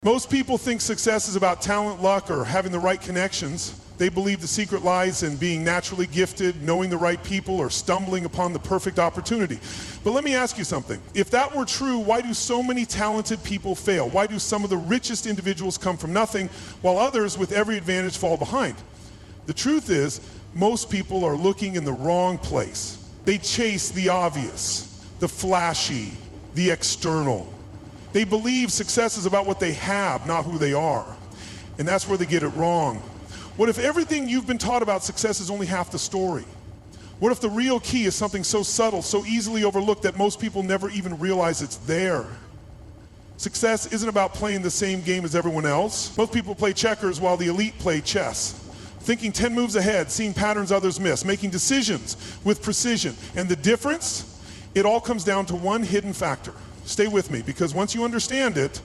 Most people think success is about talent, luck, or having the right connections. They believe the secret lies in being naturally gifted, knowing the right people, or stumbling upon the perfect opportunity. But let me ask you something. If that were true, why do so many talented people fail? Why do some of the richest individuals come from nothing, while others with every advantage fall behind? The truth is, most people are looking in the wrong place. They chase the obvious, the flashy, the external. They believe success is about what they have, not who they are. And that's where they get it wrong. What if everything you've been taught about success is only half the story? What if the real key is something so subtle, so easily overlooked that most people never even realize it's there? Success isn't about playing the same game as everyone else. Most people play checkers while the elite play chess. Thinking 10 moves ahead, seeing patterns others miss, making decisions with precision. And the difference? It all comes down to one hidden factor. Stay with me, because once you understand it,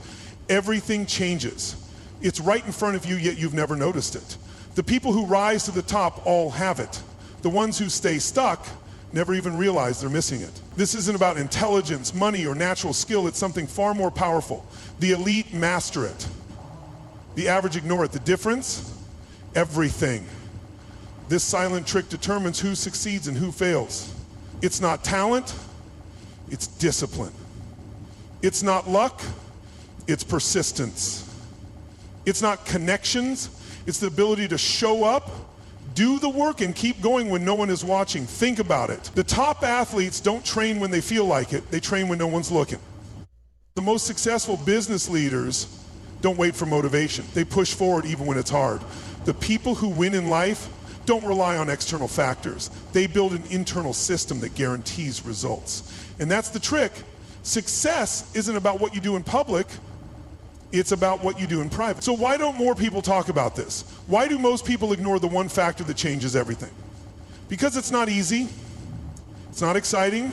everything changes. It's right in front of you, yet you've never noticed it. The people who rise to the top all have it. The ones who stay stuck never even realize they're missing it. This isn't about intelligence, money, or natural skill. It's something far more powerful. The elite master it. The average ignore it. The difference? Everything. This silent trick determines who succeeds and who fails. It's not talent, it's discipline. It's not luck, it's persistence. It's not connections, it's the ability to show up, do the work, and keep going when no one is watching. Think about it. The top athletes don't train when they feel like it, they train when no one's looking. The most successful business leaders don't wait for motivation. They push forward even when it's hard. The people who win in life don't rely on external factors. They build an internal system that guarantees results. And that's the trick. Success isn't about what you do in public, it's about what you do in private. So why don't more people talk about this? Why do most people ignore the one factor that changes everything? Because it's not easy, it's not exciting,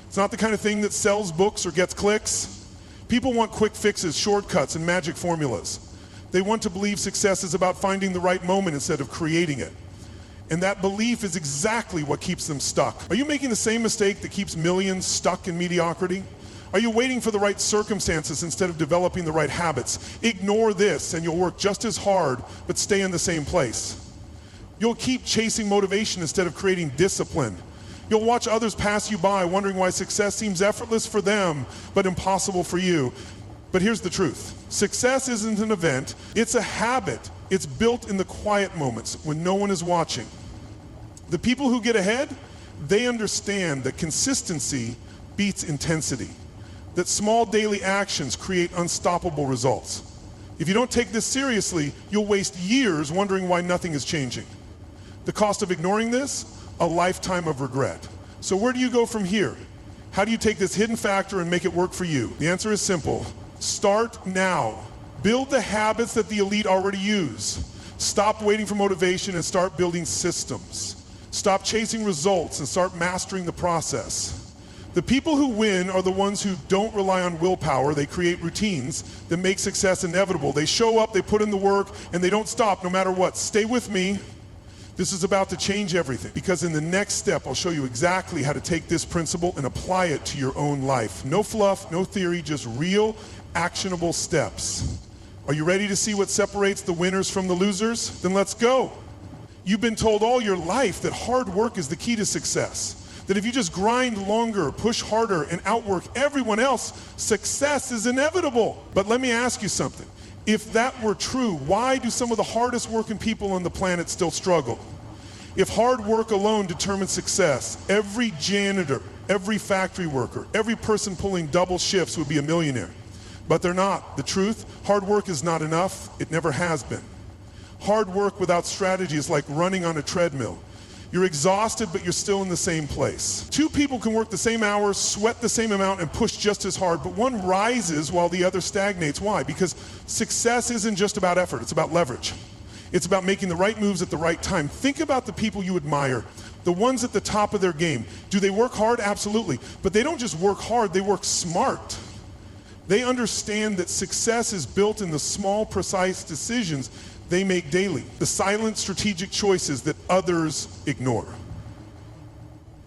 it's not the kind of thing that sells books or gets clicks. People want quick fixes, shortcuts, and magic formulas. They want to believe success is about finding the right moment instead of creating it. And that belief is exactly what keeps them stuck. Are you making the same mistake that keeps millions stuck in mediocrity? Are you waiting for the right circumstances instead of developing the right habits? Ignore this and you'll work just as hard, but stay in the same place. You'll keep chasing motivation instead of creating discipline. You'll watch others pass you by, wondering why success seems effortless for them, but impossible for you. But here's the truth. Success isn't an event, it's a habit. It's built in the quiet moments when no one is watching. The people who get ahead, they understand that consistency beats intensity, that small daily actions create unstoppable results. If you don't take this seriously, you'll waste years wondering why nothing is changing. The cost of ignoring this? A lifetime of regret. So where do you go from here? How do you take this hidden factor and make it work for you? The answer is simple. Start now. Build the habits that the elite already use. Stop waiting for motivation and start building systems. Stop chasing results and start mastering the process. The people who win are the ones who don't rely on willpower. They create routines that make success inevitable. They show up, they put in the work, and they don't stop no matter what. Stay with me. This is about to change everything, because in the next step, I'll show you exactly how to take this principle and apply it to your own life. No fluff, no theory, just real, actionable steps. Are you ready to see what separates the winners from the losers? Then let's go. You've been told all your life that hard work is the key to success. That if you just grind longer, push harder, and outwork everyone else, success is inevitable. But let me ask you something. If that were true, why do some of the hardest working people on the planet still struggle? If hard work alone determines success, every janitor, every factory worker, every person pulling double shifts would be a millionaire. But they're not. The truth, hard work is not enough. It never has been. Hard work without strategy is like running on a treadmill. You're exhausted, but you're still in the same place. Two people can work the same hours, sweat the same amount, and push just as hard, but one rises while the other stagnates. Why? Because success isn't just about effort, it's about leverage. It's about making the right moves at the right time. Think about the people you admire, the ones at the top of their game. Do they work hard? Absolutely. But they don't just work hard, they work smart. They understand that success is built in the small, precise decisions they make daily, the silent, strategic choices that others ignore.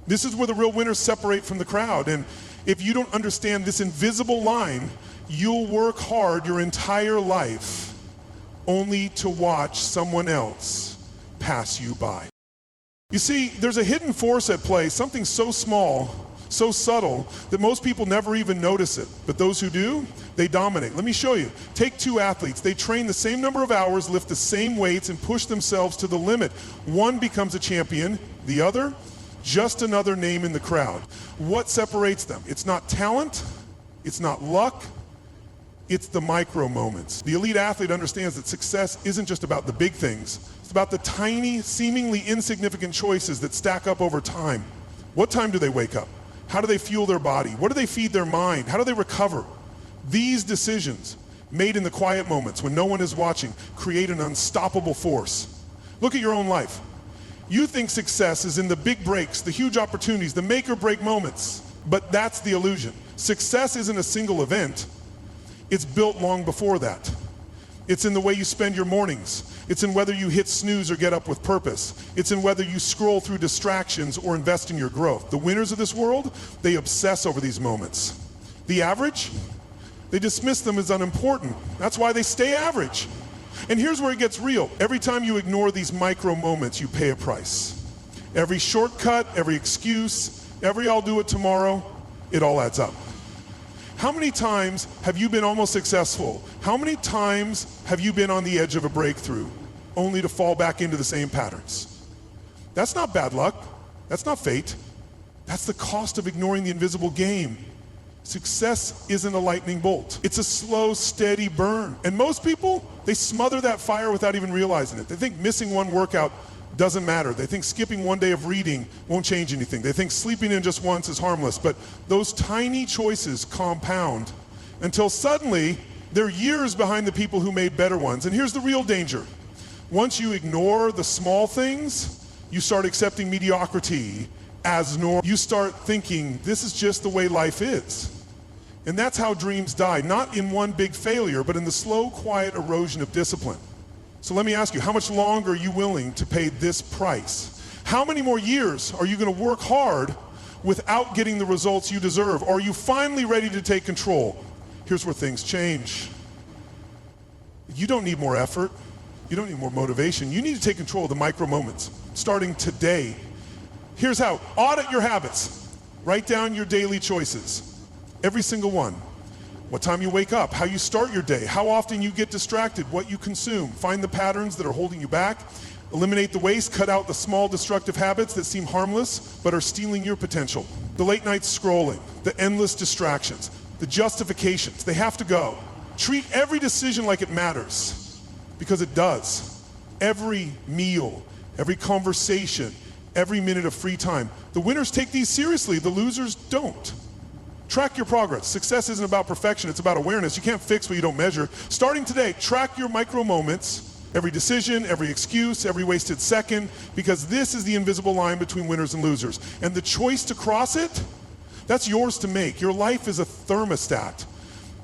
This is where the real winners separate from the crowd. And if you don't understand this invisible line, You'll work hard your entire life only to watch someone else pass you by. You see, there's a hidden force at play, something so small, so subtle, that most people never even notice it. But those who do, they dominate. Let me show you. Take two athletes. They train the same number of hours, lift the same weights, and push themselves to the limit. One becomes a champion, the other, just another name in the crowd. What separates them? It's not talent, it's not luck, it's the micro moments. The elite athlete understands that success isn't just about the big things. It's about the tiny, seemingly insignificant choices that stack up over time. What time do they wake up? How do they fuel their body? What do they feed their mind? How do they recover? These decisions, made in the quiet moments when no one is watching, create an unstoppable force. Look at your own life. You think success is in the big breaks, the huge opportunities, the make or break moments, but that's the illusion. Success isn't a single event. It's built long before that. It's in the way you spend your mornings. It's in whether you hit snooze or get up with purpose. It's in whether you scroll through distractions or invest in your growth. The winners of this world, they obsess over these moments. The average, they dismiss them as unimportant. That's why they stay average. And here's where it gets real. Every time you ignore these micro moments, you pay a price. Every shortcut, every excuse, every I'll do it tomorrow, it all adds up. How many times have you been almost successful? How many times have you been on the edge of a breakthrough, only to fall back into the same patterns? That's not bad luck. That's not fate. That's the cost of ignoring the invisible game. Success isn't a lightning bolt. It's a slow, steady burn. And most people, they smother that fire without even realizing it. They think missing one workout doesn't matter. They think skipping one day of reading won't change anything. They think sleeping in just once is harmless. But those tiny choices compound until suddenly they're years behind the people who made better ones. And here's the real danger. Once you ignore the small things, you start accepting mediocrity as normal. You start thinking this is just the way life is. And that's how dreams die, not in one big failure, but in the slow, quiet erosion of discipline. So let me ask you, how much longer are you willing to pay this price? How many more years are you going to work hard without getting the results you deserve? Or are you finally ready to take control? Here's where things change. You don't need more effort. You don't need more motivation. You need to take control of the micro moments, starting today. Here's how. Audit your habits. Write down your daily choices. Every single one. What time you wake up, how you start your day, how often you get distracted, what you consume. Find the patterns that are holding you back. Eliminate the waste, cut out the small destructive habits that seem harmless but are stealing your potential. The late night scrolling, the endless distractions, the justifications, they have to go. Treat every decision like it matters, because it does. Every meal, every conversation, every minute of free time. The winners take these seriously, the losers don't. Track your progress. Success isn't about perfection, it's about awareness. You can't fix what you don't measure. Starting today, track your micro moments, every decision, every excuse, every wasted second, because this is the invisible line between winners and losers. And the choice to cross it, that's yours to make. Your life is a thermostat.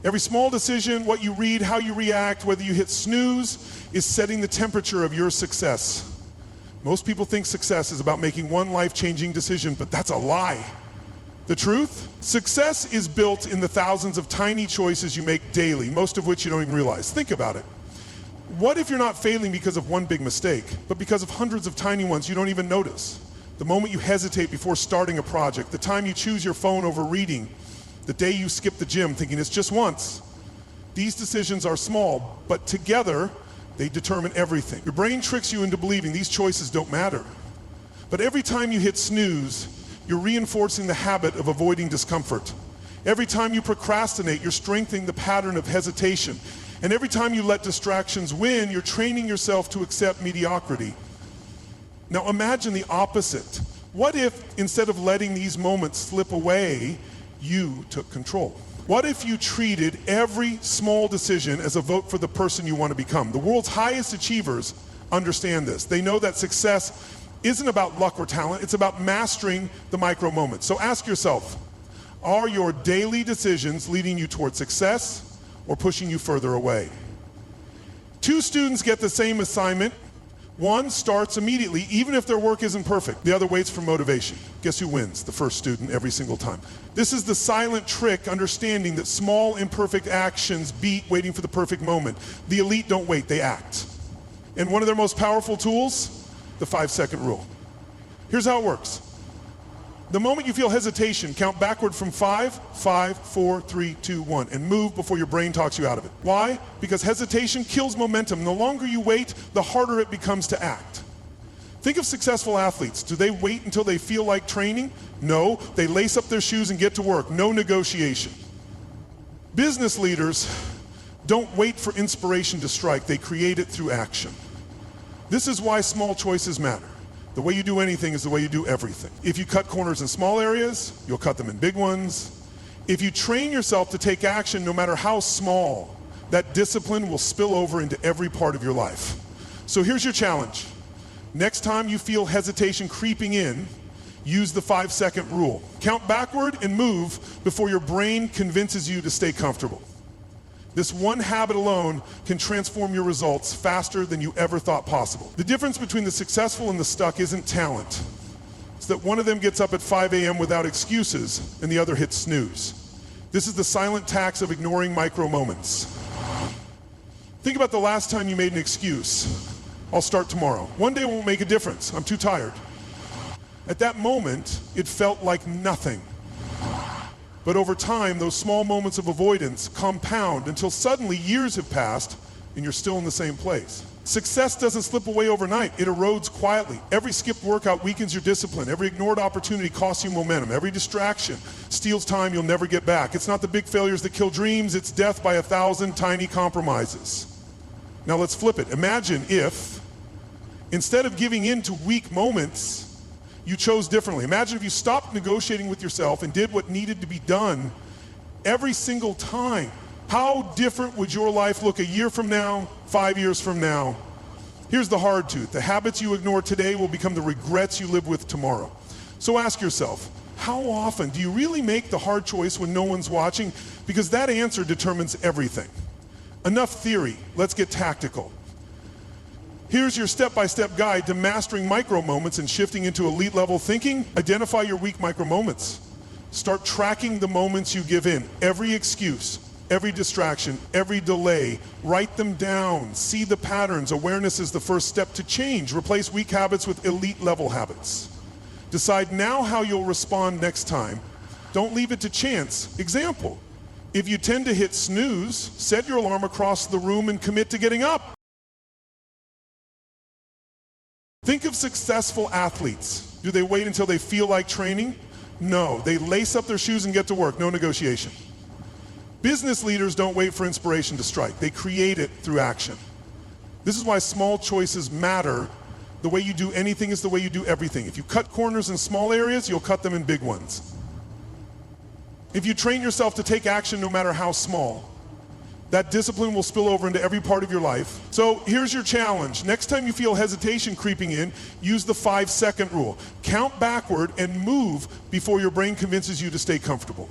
Every small decision, what you read, how you react, whether you hit snooze, is setting the temperature of your success. Most people think success is about making one life-changing decision, but that's a lie. The truth? Success is built in the thousands of tiny choices you make daily, most of which you don't even realize. Think about it. What if you're not failing because of one big mistake, but because of hundreds of tiny ones you don't even notice? The moment you hesitate before starting a project, the time you choose your phone over reading, the day you skip the gym thinking it's just once. These decisions are small, but together they determine everything. Your brain tricks you into believing these choices don't matter. But every time you hit snooze, you're reinforcing the habit of avoiding discomfort. Every time you procrastinate, you're strengthening the pattern of hesitation. And every time you let distractions win, you're training yourself to accept mediocrity. Now imagine the opposite. What if, instead of letting these moments slip away, you took control? What if you treated every small decision as a vote for the person you want to become? The world's highest achievers understand this. They know that success isn't about luck or talent, it's about mastering the micro moments. So ask yourself, are your daily decisions leading you toward success or pushing you further away? Two students get the same assignment, One starts immediately, even if their work isn't perfect. The other waits for motivation. Guess who wins? The first student every single time. This is the silent trick, understanding that small imperfect actions beat waiting for the perfect moment. The elite don't wait, they act. And one of their most powerful tools, the 5-second rule. Here's how it works. The moment you feel hesitation, count backward from 5, 5, 4, 3, 2, 1, and move before your brain talks you out of it. Why? Because hesitation kills momentum. The longer you wait, the harder it becomes to act. Think of successful athletes. Do they wait until they feel like training? No, they lace up their shoes and get to work. No negotiation. Business leaders don't wait for inspiration to strike. They create it through action. This is why small choices matter. The way you do anything is the way you do everything. If you cut corners in small areas, you'll cut them in big ones. If you train yourself to take action, no matter how small, that discipline will spill over into every part of your life. So here's your challenge. Next time you feel hesitation creeping in, use the 5-second rule. Count backward and move before your brain convinces you to stay comfortable. This one habit alone can transform your results faster than you ever thought possible. The difference between the successful and the stuck isn't talent. It's that one of them gets up at 5 a.m. without excuses and the other hits snooze. This is the silent tax of ignoring micro moments. Think about the last time you made an excuse. I'll start tomorrow. One day won't make a difference. I'm too tired. At that moment, it felt like nothing. But over time, those small moments of avoidance compound until suddenly years have passed and you're still in the same place. Success doesn't slip away overnight. It erodes quietly. Every skipped workout weakens your discipline. Every ignored opportunity costs you momentum. Every distraction steals time you'll never get back. It's not the big failures that kill dreams. It's death by 1,000 tiny compromises. Now let's flip it. Imagine if, instead of giving in to weak moments, you chose differently. Imagine if you stopped negotiating with yourself and did what needed to be done every single time. How different would your life look a year from now, 5 years from now? Here's the hard truth. The habits you ignore today will become the regrets you live with tomorrow. So ask yourself, how often do you really make the hard choice when no one's watching? Because that answer determines everything. Enough theory, let's get tactical. Here's your step-by-step guide to mastering micro moments and shifting into elite level thinking. Identify your weak micro moments. Start tracking the moments you give in. Every excuse, every distraction, every delay. Write them down. See the patterns. Awareness is the first step to change. Replace weak habits with elite level habits. Decide now how you'll respond next time. Don't leave it to chance. Example, if you tend to hit snooze, set your alarm across the room and commit to getting up. Think of successful athletes. Do they wait until they feel like training? No, they lace up their shoes and get to work, no negotiation. Business leaders don't wait for inspiration to strike. They create it through action. This is why small choices matter. The way you do anything is the way you do everything. If you cut corners in small areas, you'll cut them in big ones. If you train yourself to take action no matter how small, that discipline will spill over into every part of your life. So here's your challenge. Next time you feel hesitation creeping in, use the 5-second rule. Count backward and move before your brain convinces you to stay comfortable.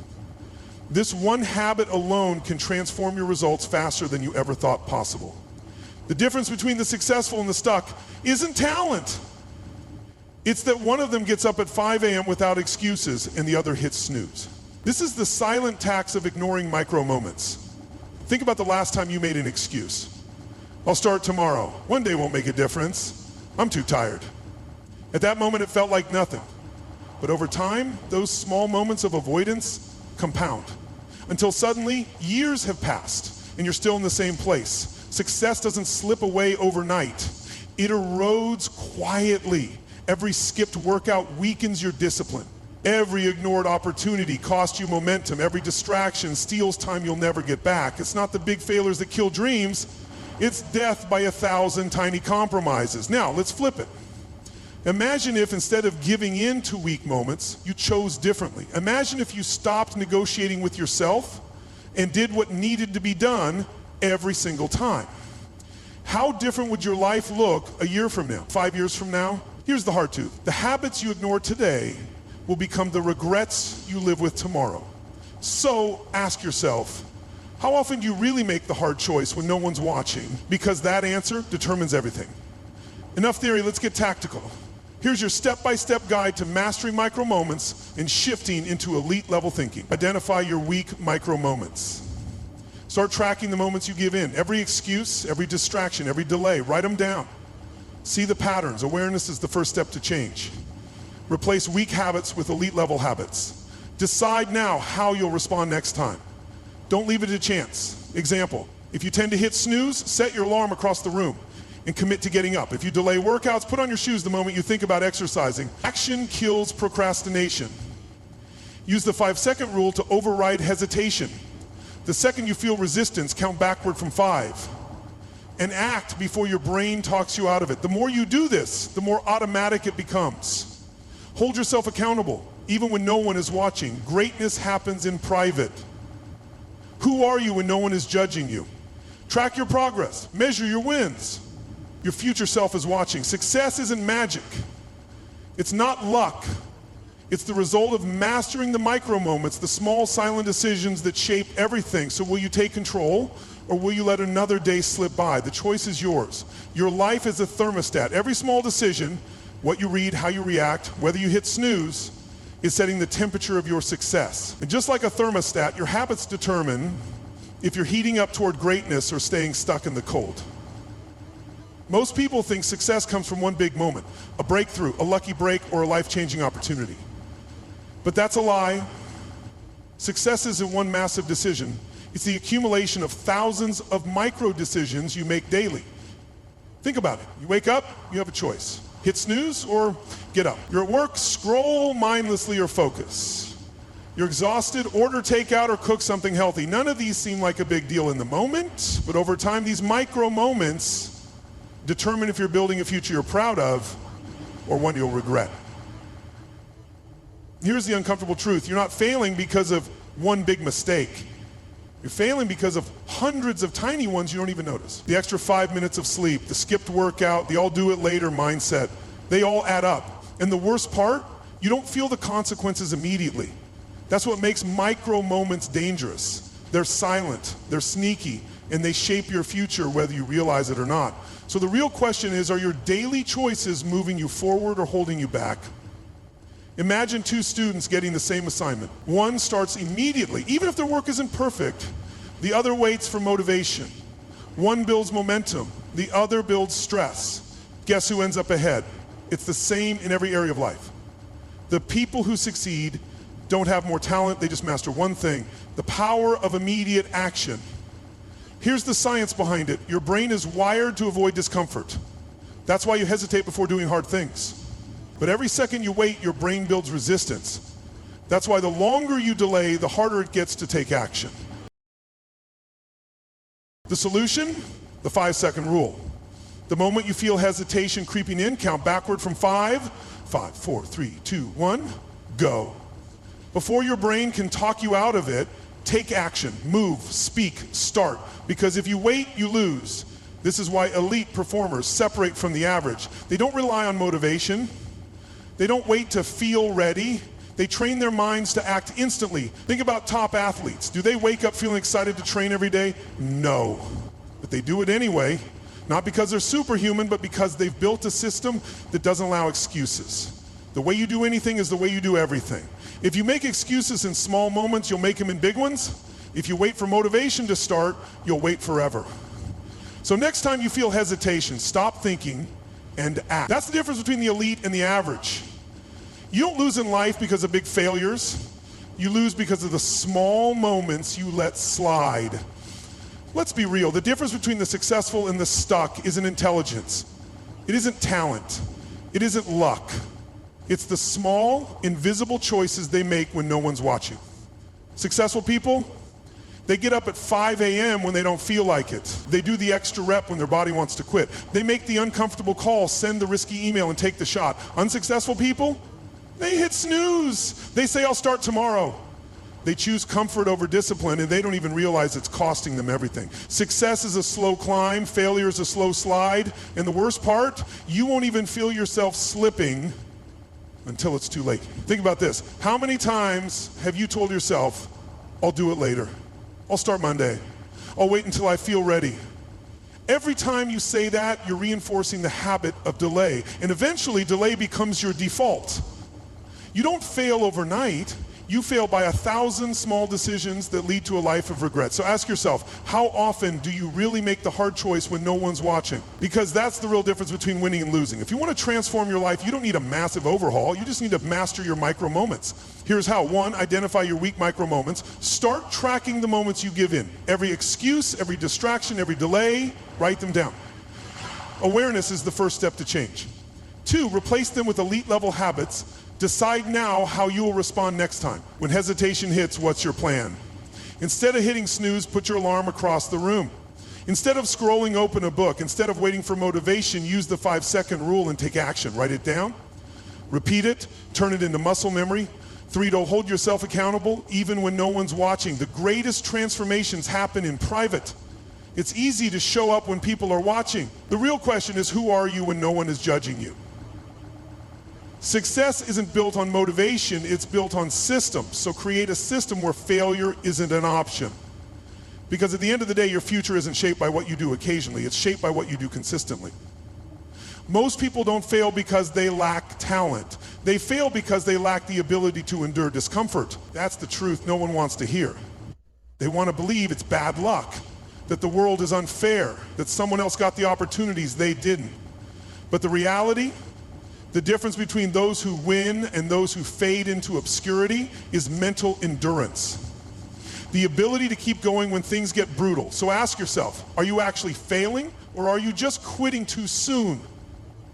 This one habit alone can transform your results faster than you ever thought possible. The difference between the successful and the stuck isn't talent. It's that one of them gets up at 5 a.m. without excuses and the other hits snooze. This is the silent tax of ignoring micro moments. Think about the last time you made an excuse. I'll start tomorrow. One day won't make a difference. I'm too tired. At that moment, it felt like nothing. But over time, those small moments of avoidance compound until suddenly years have passed and you're still in the same place. Success doesn't slip away overnight. It erodes quietly. Every skipped workout weakens your discipline. Every ignored opportunity costs you momentum. Every distraction steals time you'll never get back. It's not the big failures that kill dreams. It's death by 1,000 tiny compromises. Now, let's flip it. Imagine if instead of giving in to weak moments, you chose differently. Imagine if you stopped negotiating with yourself and did what needed to be done every single time. How different would your life look a year from now, 5 years from now? Here's the hard truth. The habits you ignore today will become the regrets you live with tomorrow. So ask yourself, how often do you really make the hard choice when no one's watching? Because that answer determines everything. Enough theory, let's get tactical. Here's your step-by-step guide to mastering micro moments and shifting into elite level thinking. Identify your weak micro moments. Start tracking the moments you give in. Every excuse, every distraction, every delay, write them down. See the patterns. Awareness is the first step to change. Replace weak habits with elite level habits. Decide now how you'll respond next time. Don't leave it to chance. Example, if you tend to hit snooze, set your alarm across the room and commit to getting up. If you delay workouts, put on your shoes the moment you think about exercising. Action kills procrastination. Use the 5-second rule to override hesitation. The second you feel resistance, count backward from 5. And act before your brain talks you out of it. The more you do this, the more automatic it becomes. Hold yourself accountable, even when no one is watching. Greatness happens in private. Who are you when no one is judging you? Track your progress, measure your wins. Your future self is watching. Success isn't magic. It's not luck. It's the result of mastering the micro moments, the small silent decisions that shape everything. So will you take control, or will you let another day slip by? The choice is yours. Your life is a thermostat. Every small decision, what you read, how you react, whether you hit snooze, is setting the temperature of your success. And just like a thermostat, your habits determine if you're heating up toward greatness or staying stuck in the cold. Most people think success comes from one big moment, a breakthrough, a lucky break, or a life-changing opportunity. But that's a lie. Success isn't one massive decision. It's the accumulation of thousands of micro decisions you make daily. Think about it. You wake up, you have a choice. Hit snooze or get up. You're at work, scroll mindlessly or focus. You're exhausted, order takeout or cook something healthy. None of these seem like a big deal in the moment, but over time, these micro moments determine if you're building a future you're proud of or one you'll regret. Here's the uncomfortable truth. You're not failing because of one big mistake. You're failing because of hundreds of tiny ones you don't even notice. The extra 5 minutes of sleep, the skipped workout, the I'll do it later mindset, they all add up. And the worst part, you don't feel the consequences immediately. That's what makes micro moments dangerous. They're silent, they're sneaky, and they shape your future whether you realize it or not. So the real question is, are your daily choices moving you forward or holding you back? Imagine two students getting the same assignment. One starts immediately, even if their work isn't perfect. The other waits for motivation. One builds momentum, the other builds stress. Guess who ends up ahead? It's the same in every area of life. The people who succeed don't have more talent, they just master one thing: the power of immediate action. Here's the science behind it. Your brain is wired to avoid discomfort. That's why you hesitate before doing hard things. But every second you wait, your brain builds resistance. That's why the longer you delay, the harder it gets to take action. The solution? The 5-second rule. The moment you feel hesitation creeping in, count backward from 5. 5, 4, 3, 2, 1, go. Before your brain can talk you out of it, take action, move, speak, start. Because if you wait, you lose. This is why elite performers separate from the average. They don't rely on motivation. They don't wait to feel ready. They train their minds to act instantly. Think about top athletes. Do they wake up feeling excited to train every day? No. But they do it anyway, not because they're superhuman, but because they've built a system that doesn't allow excuses. The way you do anything is the way you do everything. If you make excuses in small moments, you'll make them in big ones. If you wait for motivation to start, you'll wait forever. So next time you feel hesitation, stop thinking and act. That's the difference between the elite and the average. You don't lose in life because of big failures. You lose because of the small moments you let slide. Let's be real. The difference between the successful and the stuck isn't intelligence. It isn't talent. It isn't luck. It's the small, invisible choices they make when no one's watching. Successful people, they get up at 5 a.m. when they don't feel like it. They do the extra rep when their body wants to quit. They make the uncomfortable call, send the risky email, and take the shot. Unsuccessful people, they hit snooze. They say, I'll start tomorrow. They choose comfort over discipline, and they don't even realize it's costing them everything. Success is a slow climb, failure is a slow slide, and the worst part, you won't even feel yourself slipping until it's too late. Think about this. How many times have you told yourself, I'll do it later. I'll start Monday. I'll wait until I feel ready. Every time you say that, you're reinforcing the habit of delay. And eventually, delay becomes your default. You don't fail overnight. You fail by 1,000 small decisions that lead to a life of regret. So ask yourself, how often do you really make the hard choice when no one's watching? Because that's the real difference between winning and losing. If you want to transform your life, you don't need a massive overhaul. You just need to master your micro moments. Here's how. 1, identify your weak micro moments. Start tracking the moments you give in. Every excuse, every distraction, every delay, write them down. Awareness is the first step to change. 2, replace them with elite level habits. Decide now how you will respond next time. When hesitation hits, what's your plan? Instead of hitting snooze, put your alarm across the room. Instead of scrolling open a book, instead of waiting for motivation, use the 5-second rule and take action. Write it down, repeat it, turn it into muscle memory. 3, to hold yourself accountable even when no one's watching. The greatest transformations happen in private. It's easy to show up when people are watching. The real question is, who are you when no one is judging you? Success isn't built on motivation, it's built on systems. So create a system where failure isn't an option. Because at the end of the day, your future isn't shaped by what you do occasionally, it's shaped by what you do consistently. Most people don't fail because they lack talent. They fail because they lack the ability to endure discomfort. That's the truth no one wants to hear. They want to believe it's bad luck, that the world is unfair, that someone else got the opportunities they didn't. But the reality, the difference between those who win and those who fade into obscurity is mental endurance. The ability to keep going when things get brutal. So ask yourself, are you actually failing or are you just quitting too soon?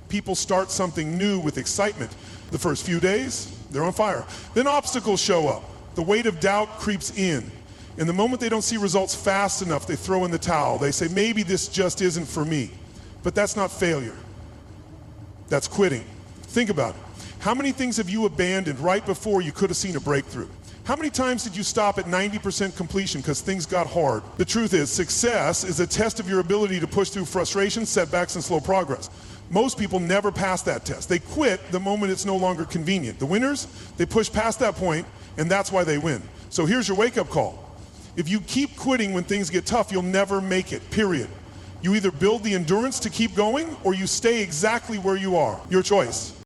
People start something new with excitement. The first few days, they're on fire. Then obstacles show up. The weight of doubt creeps in. And the moment they don't see results fast enough, they throw in the towel. They say, maybe this just isn't for me. But that's not failure. That's quitting. Think about it. How many things have you abandoned right before you could have seen a breakthrough? How many times did you stop at 90% completion because things got hard? The truth is, success is a test of your ability to push through frustration, setbacks, and slow progress. Most people never pass that test. They quit the moment it's no longer convenient. The winners, they push past that point, and that's why they win. So here's your wake-up call. If you keep quitting when things get tough, you'll never make it, period. You either build the endurance to keep going, or you stay exactly where you are. Your choice.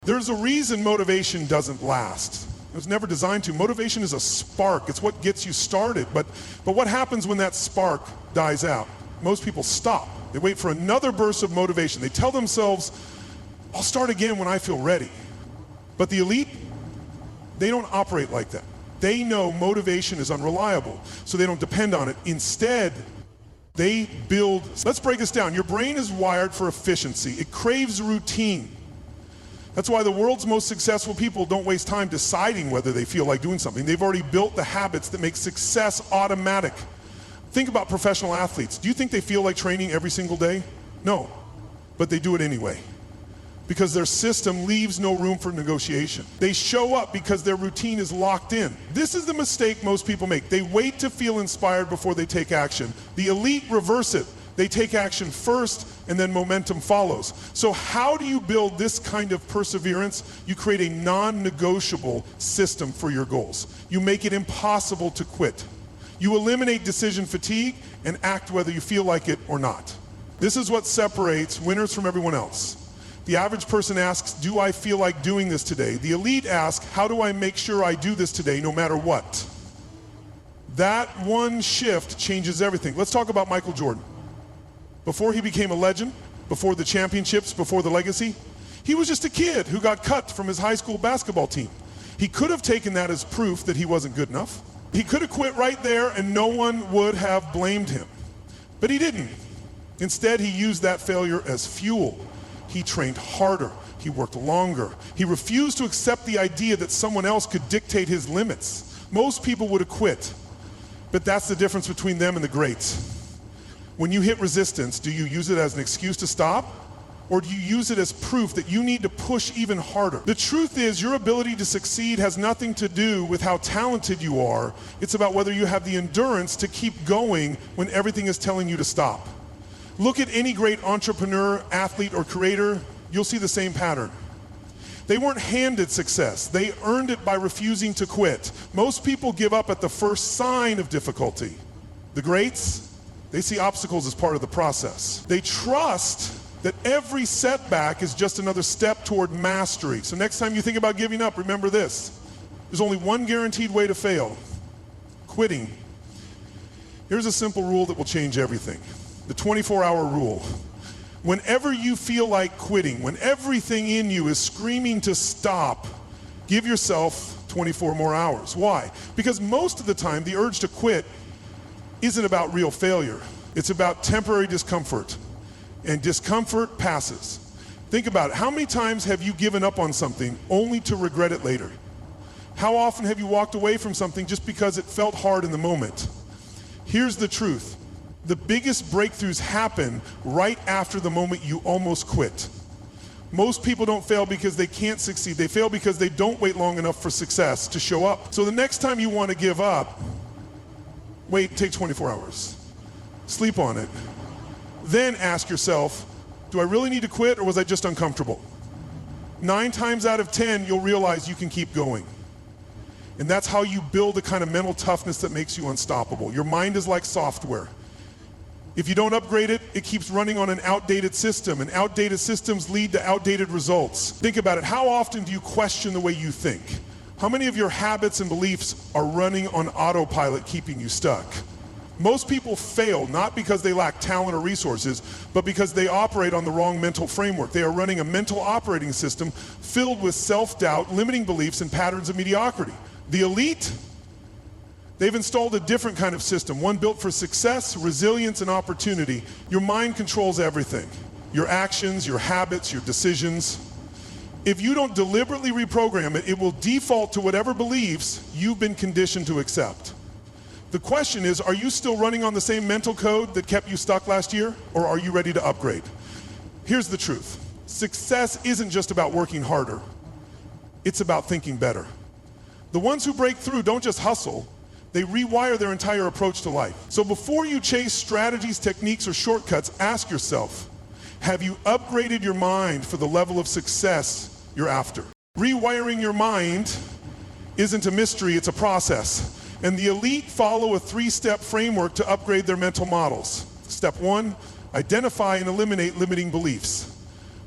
There's a reason motivation doesn't last. It was never designed to. Motivation is a spark. It's what gets you started. But what happens when that spark dies out? Most people stop. They wait for another burst of motivation. They tell themselves, I'll start again when I feel ready. But the elite, they don't operate like that. They know motivation is unreliable, so they don't depend on it. Instead, they build. Let's break this down. Your brain is wired for efficiency. It craves routine. That's why the world's most successful people don't waste time deciding whether they feel like doing something. They've already built the habits that make success automatic. Think about professional athletes. Do you think they feel like training every single day? No, but they do it anyway. Because their system leaves no room for negotiation. They show up because their routine is locked in. This is the mistake most people make. They wait to feel inspired before they take action. The elite reverse it. They take action first, and then momentum follows. So how do you build this kind of perseverance? You create a non-negotiable system for your goals. You make it impossible to quit. You eliminate decision fatigue and act whether you feel like it or not. This is what separates winners from everyone else. The average person asks, do I feel like doing this today? The elite ask, how do I make sure I do this today no matter what? That one shift changes everything. Let's talk about Michael Jordan. Before he became a legend, before the championships, before the legacy, he was just a kid who got cut from his high school basketball team. He could have taken that as proof that he wasn't good enough. He could have quit right there and no one would have blamed him. But he didn't. Instead, he used that failure as fuel. He trained harder. He worked longer. He refused to accept the idea that someone else could dictate his limits. Most people would have quit. But that's the difference between them and the greats. When you hit resistance, do you use it as an excuse to stop? Or do you use it as proof that you need to push even harder? The truth is, your ability to succeed has nothing to do with how talented you are. It's about whether you have the endurance to keep going when everything is telling you to stop. Look at any great entrepreneur, athlete, or creator, you'll see the same pattern. They weren't handed success. They earned it by refusing to quit. Most people give up at the first sign of difficulty. The greats, They see obstacles as part of the process. They trust that every setback is just another step toward mastery. So next time you think about giving up, remember this. There's only one guaranteed way to fail: quitting. Here's a simple rule that will change everything. The 24-hour rule. Whenever you feel like quitting, when everything in you is screaming to stop, give yourself 24 more hours. Why? Because most of the time, the urge to quit isn't about real failure. It's about temporary discomfort. And discomfort passes. Think about it. How many times have you given up on something only to regret it later? How often have you walked away from something just because it felt hard in the moment? Here's the truth. The biggest breakthroughs happen right after the moment you almost quit. Most people don't fail because they can't succeed. They fail because they don't wait long enough for success to show up. So the next time you want to give up, take 24 hours. Sleep on it. Then ask yourself, do I really need to quit, or was I just uncomfortable? 9 times out of 10, you'll realize you can keep going. And that's how you build a kind of mental toughness that makes you unstoppable. Your mind is like software. If you don't upgrade it, it keeps running on an outdated system, and outdated systems lead to outdated results. Think about it. How often do you question the way you think? How many of your habits and beliefs are running on autopilot, keeping you stuck? Most people fail not because they lack talent or resources, but because they operate on the wrong mental framework. They are running a mental operating system filled with self-doubt, limiting beliefs, and patterns of mediocrity. The elite, they've installed a different kind of system, one built for success, resilience, and opportunity. Your mind controls everything. Your actions, your habits, your decisions. If you don't deliberately reprogram it, it will default to whatever beliefs you've been conditioned to accept. The question is, are you still running on the same mental code that kept you stuck last year, or are you ready to upgrade? Here's the truth. Success isn't just about working harder. It's about thinking better. The ones who break through don't just hustle, they rewire their entire approach to life. So before you chase strategies, techniques, or shortcuts, ask yourself, have you upgraded your mind for the level of success you're after? Rewiring your mind isn't a mystery, it's a process. And the elite follow a 3-step framework to upgrade their mental models. Step 1, identify and eliminate limiting beliefs.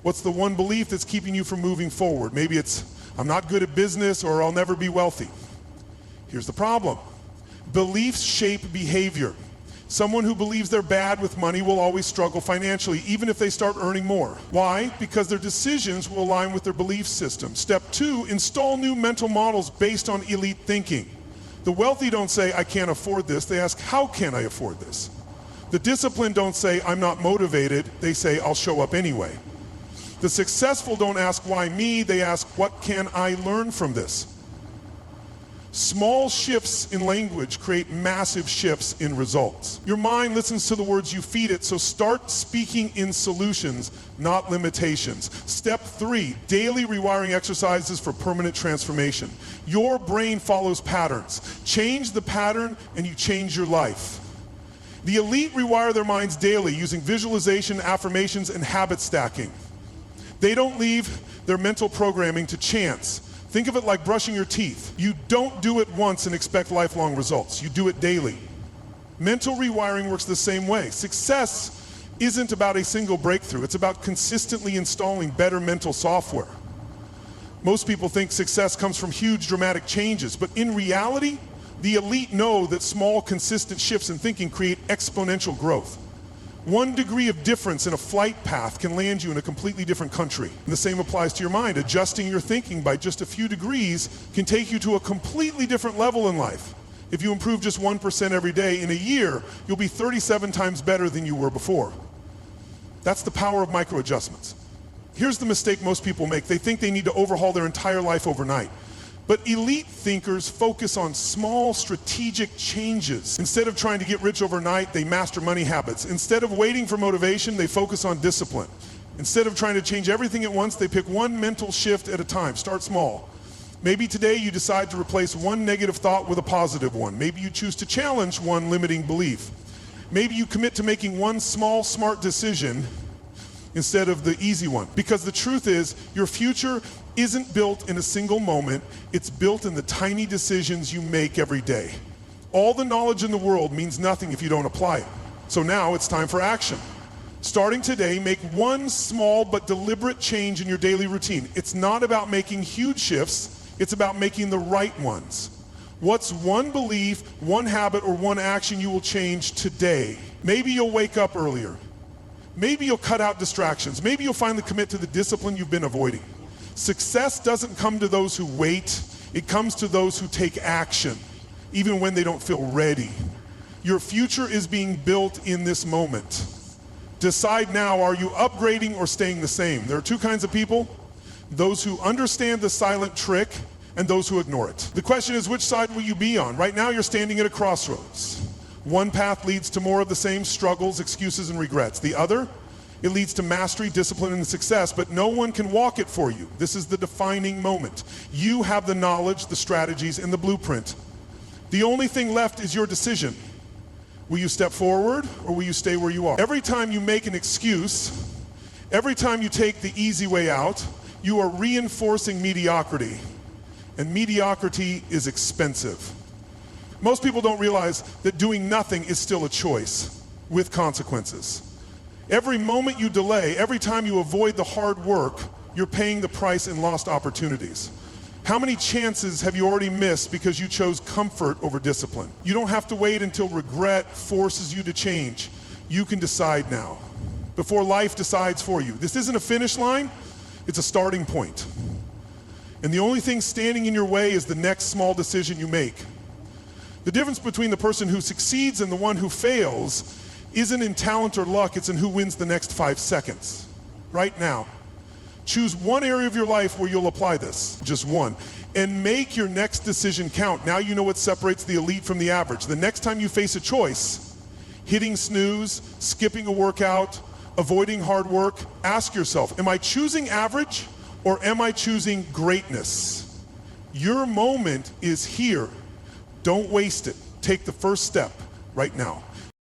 What's the one belief that's keeping you from moving forward? Maybe it's, I'm not good at business, or I'll never be wealthy. Here's the problem. Beliefs shape behavior. Someone who believes they're bad with money will always struggle financially, even if they start earning more. Why? Because their decisions will align with their belief system. Step 2, install new mental models based on elite thinking. The wealthy don't say, I can't afford this. They ask, how can I afford this? The disciplined don't say, I'm not motivated. They say, I'll show up anyway. The successful don't ask, why me? They ask, what can I learn from this? Small shifts in language create massive shifts in results. Your mind listens to the words you feed it, so start speaking in solutions, not limitations. Step 3, daily rewiring exercises for permanent transformation. Your brain follows patterns. Change the pattern and you change your life. The elite rewire their minds daily using visualization, affirmations, and habit stacking. They don't leave their mental programming to chance. Think of it like brushing your teeth. You don't do it once and expect lifelong results. You do it daily. Mental rewiring works the same way. Success isn't about a single breakthrough. It's about consistently installing better mental software. Most people think success comes from huge dramatic changes, but in reality, the elite know that small, consistent shifts in thinking create exponential growth. 1 degree of difference in a flight path can land you in a completely different country. And the same applies to your mind. Adjusting your thinking by just a few degrees can take you to a completely different level in life. If you improve just 1% every day, in a year, you'll be 37 times better than you were before. That's the power of micro adjustments. Here's the mistake most people make. They think they need to overhaul their entire life overnight. But elite thinkers focus on small strategic changes. Instead of trying to get rich overnight, they master money habits. Instead of waiting for motivation, they focus on discipline. Instead of trying to change everything at once, they pick one mental shift at a time. Start small. Maybe today you decide to replace one negative thought with a positive one. Maybe you choose to challenge one limiting belief. Maybe you commit to making one small, smart decision instead of the easy one. Because the truth is, your future isn't built in a single moment, it's built in the tiny decisions you make every day. All the knowledge in the world means nothing if you don't apply it. So now it's time for action. Starting today, make one small but deliberate change in your daily routine. It's not about making huge shifts, it's about making the right ones. What's one belief, one habit, or one action you will change today? Maybe you'll wake up earlier. Maybe you'll cut out distractions. Maybe you'll finally commit to the discipline you've been avoiding. Success doesn't come to those who wait, it comes to those who take action, even when they don't feel ready. Your future is being built in this moment. Decide now, are you upgrading or staying the same? There are two kinds of people: those who understand the silent trick and those who ignore it. The question is, which side will you be on? Right now you're standing at a crossroads. One path leads to more of the same struggles, excuses, and regrets. The other, it leads to mastery, discipline, and success, but no one can walk it for you. This is the defining moment. You have the knowledge, the strategies, and the blueprint. The only thing left is your decision. Will you step forward or will you stay where you are? Every time you make an excuse, every time you take the easy way out, you are reinforcing mediocrity. And mediocrity is expensive. Most people don't realize that doing nothing is still a choice with consequences. Every moment you delay, every time you avoid the hard work, you're paying the price in lost opportunities. How many chances have you already missed because you chose comfort over discipline? You don't have to wait until regret forces you to change. You can decide now, before life decides for you. This isn't a finish line, it's a starting point. And the only thing standing in your way is the next small decision you make. The difference between the person who succeeds and the one who fails isn't in talent or luck, it's in who wins the next 5 seconds. Right now. Choose one area of your life where you'll apply this, just one, and make your next decision count. Now you know what separates the elite from the average. The next time you face a choice, hitting snooze, skipping a workout, avoiding hard work, ask yourself, am I choosing average or am I choosing greatness? Your moment is here. Don't waste it. Take the first step right now.